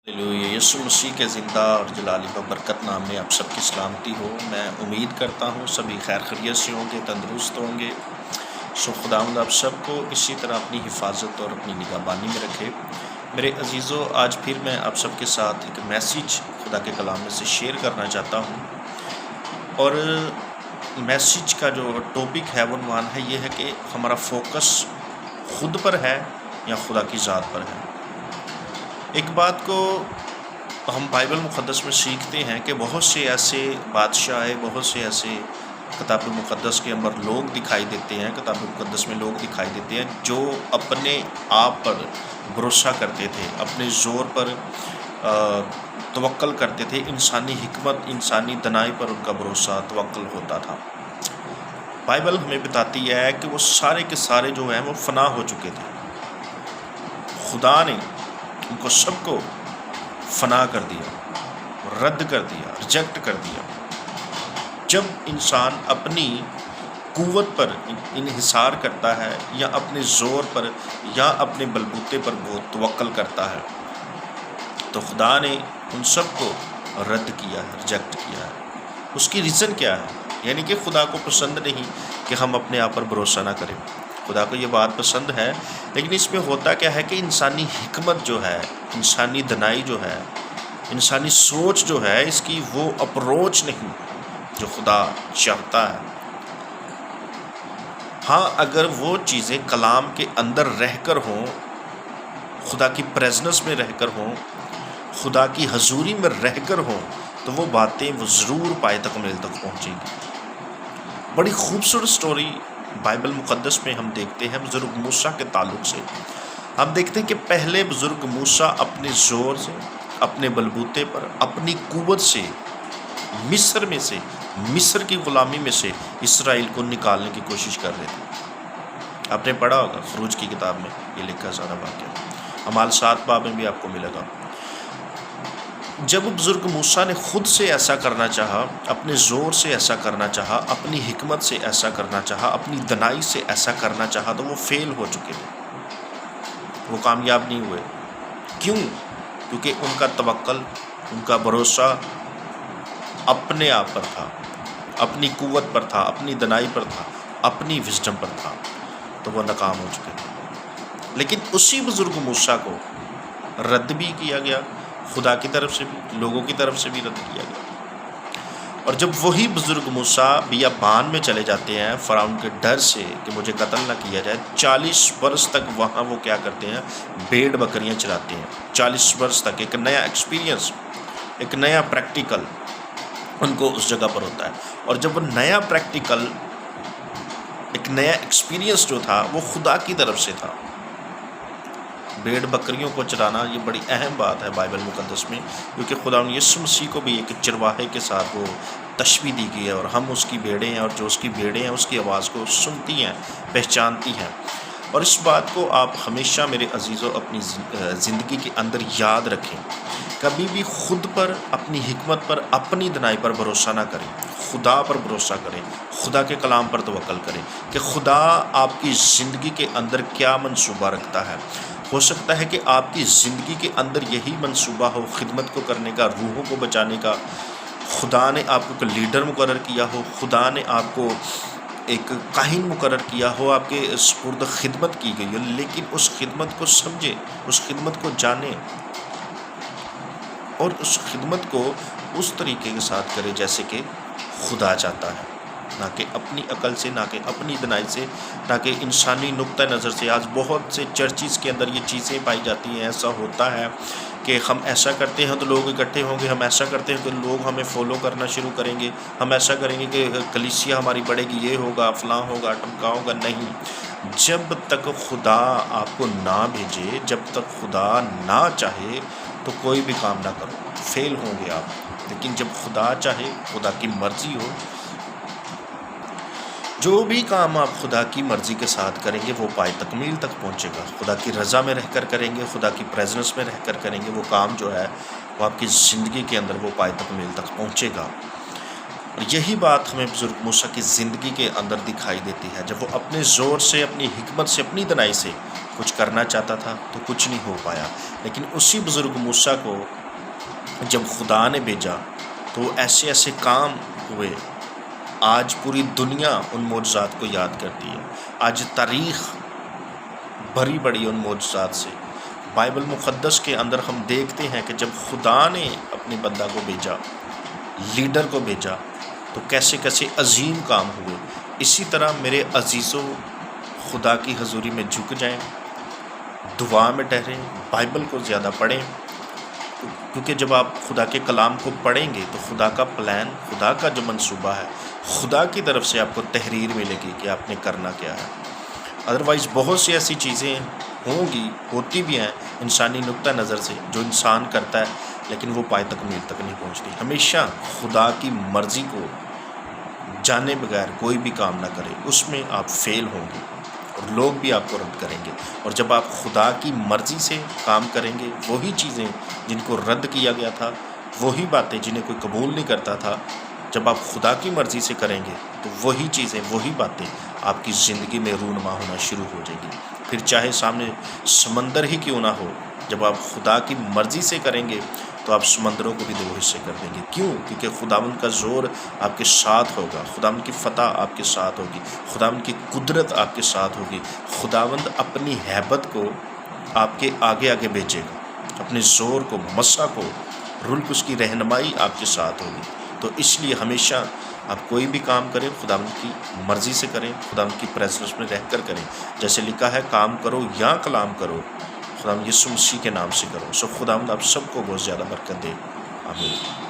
Hallelujah. यीशु मसीह के ज़िंदा और जलाली बरकत नाम में आप सबकी सलामती हो। मैं उम्मीद करता हूँ सभी खैर खैरियत से होंगे, तंदुरुस्त होंगे। खुदावंद आप सबको इसी तरह अपनी हिफाजत और अपनी निगहबानी में रखे। मेरे अजीज़ों, आज फिर मैं आप सबके साथ एक मैसेज खुदा के कलाम में से शेयर करना चाहता हूँ। और मैसेज का जो टॉपिक है वो उन्वान है ये है कि हमारा फोकस खुद पर है या खुदा की ज़ात पर है। एक बात को हम बाइबल मुक़द्दस में सीखते हैं कि बहुत से ऐसे बादशाह, बहुत से ऐसे किताब मुक़द्दस के अंदर लोग दिखाई देते हैं, किताब मुक़द्दस में लोग दिखाई देते हैं जो अपने आप पर भरोसा करते थे, अपने ज़ोर पर तवक्कल करते थे। इंसानी हिकमत, इंसानी दनाई पर उनका भरोसा तवक्कल होता था। बाइबल हमें बताती है कि वो सारे के सारे जो हैं वो फना हो चुके थे। खुदा ने उनको सबको फना कर दिया, रद्द कर दिया, रिजेक्ट कर दिया। जब इंसान अपनी कुव्वत पर इन्हिसार करता है या अपने ज़ोर पर या अपने बलबूते पर बहुत तवक्कल करता है, तो खुदा ने उन सबको रद्द किया है, रिजेक्ट किया है। उसकी रीज़न क्या है? यानी कि खुदा को पसंद नहीं कि हम अपने आप पर भरोसा ना करें। खुदा को ये बात पसंद है, लेकिन इसमें होता क्या है कि इंसानी हिकमत जो है, इंसानी दनाई जो है, इंसानी सोच जो है, इसकी वो अप्रोच नहीं जो खुदा चाहता है। हाँ, अगर वो चीज़ें कलाम के अंदर रहकर हों, खुदा की प्रेजेंस में रहकर हों, खुदा की हजूरी में रहकर हों, तो वो बातें वो ज़रूर पाए तकमील तक पहुँचेंगी। बड़ी खूबसूरत स्टोरी बाइबल मुक़द्दस में हम देखते हैं बुज़ुर्ग मूसा के ताल्लुक़ से। हम देखते हैं कि पहले बुज़ुर्ग मूसा अपने ज़ोर से, अपने बलबूते पर, अपनी कुव्वत से मिस्र की ग़ुलामी में से इसराइल को निकालने की कोशिश कर रहे थे। आपने पढ़ा होगा ख़ुरूज की किताब में ये लिखा सारा वाक़या, अमाल 7 बाब में भी आपको मिलेगा। जब बुज़ुर्ग मूसा ने खुद से ऐसा करना चाहा, अपने ज़ोर से ऐसा करना चाहा, अपनी हिकमत से ऐसा करना चाहा, अपनी दनाई से ऐसा करना चाहा, तो वो फेल हो चुके थे, वो कामयाब नहीं हुए। क्यों? क्योंकि उनका तवक्कल, उनका भरोसा अपने आप पर था, अपनी कुव्वत पर था, अपनी दनाई पर था, अपनी विज़डम पर था, तो वो नाकाम हो चुके थे। लेकिन उसी बुज़ुर्ग मूसा को रद्द भी किया गया, खुदा की तरफ से भी, लोगों की तरफ से भी रद्द किया गया। और जब वही बुज़ुर्ग मूसा बियाबान में चले जाते हैं फ़िरौन के डर से कि मुझे कत्ल ना किया जाए, 40 वर्ष तक वहाँ वो क्या करते हैं, भेड़ बकरियाँ चराते हैं। 40 वर्ष तक एक नया एक्सपीरियंस, एक नया प्रैक्टिकल उनको उस जगह पर होता है। और जब वो नया प्रैक्टिकल, एक नया एक्सपीरियंस जो था वो खुदा की तरफ से था। भेड़ बकरियों को चराना ये बड़ी अहम बात है बाइबल मुक़द्दस में, क्योंकि खुदा यीशु मसीह को भी एक चरवाहे के साथ वो तशबीह दी गई है, और हम उसकी भेड़ें हैं, और जो उसकी भेड़ें हैं उसकी आवाज़ को सुनती हैं, पहचानती हैं। और इस बात को आप हमेशा मेरे अजीज़ों अपनी ज़िंदगी के अंदर याद रखें। कभी भी खुद पर, अपनी हिकमत पर, अपनी दनाई पर भरोसा ना करें, खुदा पर भरोसा करें, खुदा के कलाम पर तवक्कल करें कि खुदा आपकी ज़िंदगी के अंदर क्या मंसूबा रखता है। हो सकता है कि आपकी ज़िंदगी के अंदर यही मंसूबा हो, खिदमत को करने का, रूहों को बचाने का। खुदा ने आपको एक लीडर मुकर्रर किया हो, खुदा ने आपको एक काहिन मुकर्रर किया हो, आपके सुपुर्द खिदमत की गई हो, लेकिन उस खिदमत को समझे, उस खिदमत को जाने और उस खिदमत को उस तरीके के साथ करे जैसे कि खुदा चाहता है, ना कि अपनी अकल से, ना कि अपनी दनाई से, ना कि इंसानी नुक्ता नज़र से। आज बहुत से चर्चिज़ के अंदर ये चीज़ें पाई जाती हैं। ऐसा होता है कि हम ऐसा करते हैं तो लोग इकट्ठे होंगे, हम ऐसा करते हैं तो लोग हमें फॉलो करना शुरू करेंगे, हम ऐसा करेंगे कि कलीसिया हमारी बढ़ेगी, ये होगा, फलां होगा, टमका होगा। नहीं, जब तक खुदा आपको ना भेजे, जब तक खुदा ना चाहे, तो कोई भी काम ना करो, फेल होंगे आप। लेकिन जब खुदा चाहे, खुदा की मर्ज़ी हो, जो भी काम आप खुदा की मर्ज़ी के साथ करेंगे वो पाए तकमील तक पहुँचेगा। खुदा की रज़ा में रहकर करेंगे, खुदा की प्रेजेंस में रहकर करेंगे, वो काम जो है वो आपकी ज़िंदगी के अंदर वो पाए तकमील तक पहुँचेगा। और यही बात हमें बुज़ुर्ग मूसा की ज़िंदगी के अंदर दिखाई देती है, जब वो अपने ज़ोर से, अपनी हिकमत से, अपनी दनाई से کچھ کرنا چاہتا تھا تو کچھ نہیں ہو پایا، لیکن اسی بزرگ موسیٰ کو جب خدا نے بھیجا تو ایسے ایسے کام ہوئے۔ آج پوری دنیا ان معجزات کو یاد کرتی ہے، آج تاریخ بھری بڑی ان معجزات سے۔ بائبل مقدس کے اندر ہم دیکھتے ہیں کہ جب خدا نے اپنے بندہ کو بھیجا، لیڈر کو بھیجا، تو کیسے کیسے عظیم کام ہوئے۔ اسی طرح میرے عزیزوں، خدا کی حضوری میں جھک جائیں، دعا میں ٹھہریں، بائبل کو زیادہ پڑھیں، کیونکہ جب آپ خدا کے کلام کو پڑھیں گے تو خدا کا پلان، خدا کا جو منصوبہ ہے، خدا کی طرف سے آپ کو تحریر ملے گی کہ آپ نے کرنا کیا ہے۔ ادروائز بہت سی ایسی چیزیں ہوں گی، ہوتی بھی ہیں انسانی نقطہ نظر سے، جو انسان کرتا ہے لیکن وہ پائے تکمیل تک نہیں پہنچتی۔ ہمیشہ خدا کی مرضی کو جانے بغیر کوئی بھی کام نہ کرے، اس میں آپ فیل ہوں گے اور لوگ بھی آپ کو رد کریں گے۔ اور جب آپ خدا کی مرضی سے کام کریں گے، وہی چیزیں جن کو رد کیا گیا تھا، وہی باتیں جنہیں کوئی قبول نہیں کرتا تھا، جب آپ خدا کی مرضی سے کریں گے تو وہی چیزیں، وہی باتیں آپ کی زندگی میں رونما ہونا شروع ہو جائیں گی۔ پھر چاہے سامنے سمندر ہی کیوں نہ ہو، جب آپ خدا کی مرضی سے کریں گے تو آپ سمندروں کو بھی دو حصے کر دیں گے۔ کیوں؟ کیونکہ خداوند کا زور آپ کے ساتھ ہوگا، خداوند کی فتح آپ کے ساتھ ہوگی، خداوند کی قدرت آپ کے ساتھ ہوگی۔ خداوند اپنی ہیبت کو آپ کے آگے آگے بھیجے گا، اپنے زور کو، مسا کو، رول کو، اس کی رہنمائی آپ کے ساتھ ہوگی۔ تو اس لیے ہمیشہ آپ کوئی بھی کام کریں، خداوند کی مرضی سے کریں، خداوند کی پریزنس میں رہ کر کریں۔ جیسے لکھا ہے، کام کرو یا کلام کرو، خداوند یسوع مسیح کے نام سے کرو۔ سو خداوند آپ سب کو بہت زیادہ برکت دے، آمین۔